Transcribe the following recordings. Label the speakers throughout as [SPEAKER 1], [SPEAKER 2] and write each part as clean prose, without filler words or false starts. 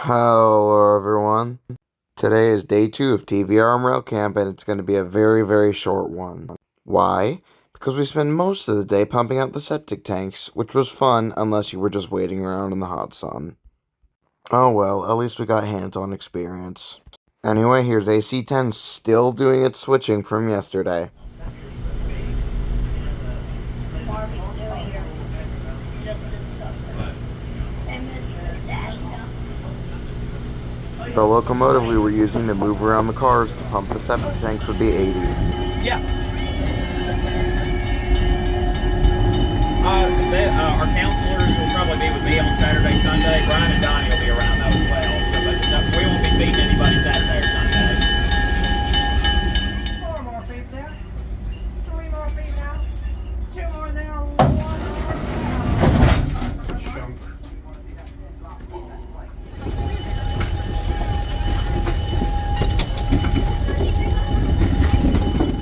[SPEAKER 1] Hello everyone. Today is day 2 of TVRM rail camp and it's going to be a very, very short one. Why? Because we spent most of the day pumping out the septic tanks, which was fun unless you were just waiting around in the hot sun. Oh well, at least we got hands-on experience. Anyway, here's AC-10 still doing its switching from yesterday. The locomotive we were using to move around the cars to pump the septic tanks would be 80.
[SPEAKER 2] Yeah. Our counselors will probably be with me on Saturday, Sunday. Brian and Donnie will be around though as well. So we won't be beating anybody Saturday or Sunday.
[SPEAKER 3] 4 more feet there. 3 more feet now. 2 more there. 1 more.
[SPEAKER 2] Chunk.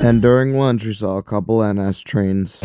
[SPEAKER 1] And during lunch, we saw a couple NS trains.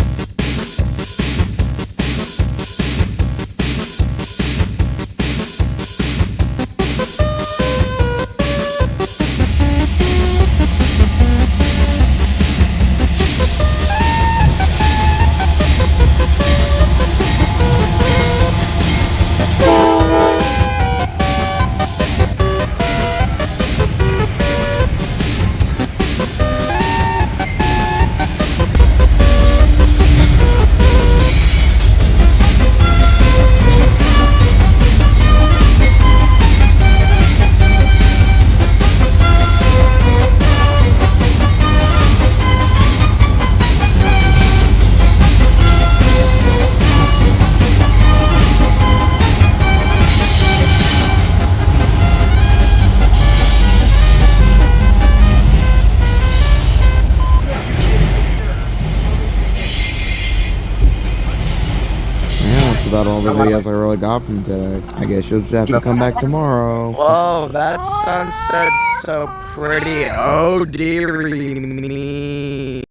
[SPEAKER 1] That's about all the videos I really got from today. I guess you'll just have to come back tomorrow.
[SPEAKER 4] Whoa, that sunset's so pretty. Oh, dearie me.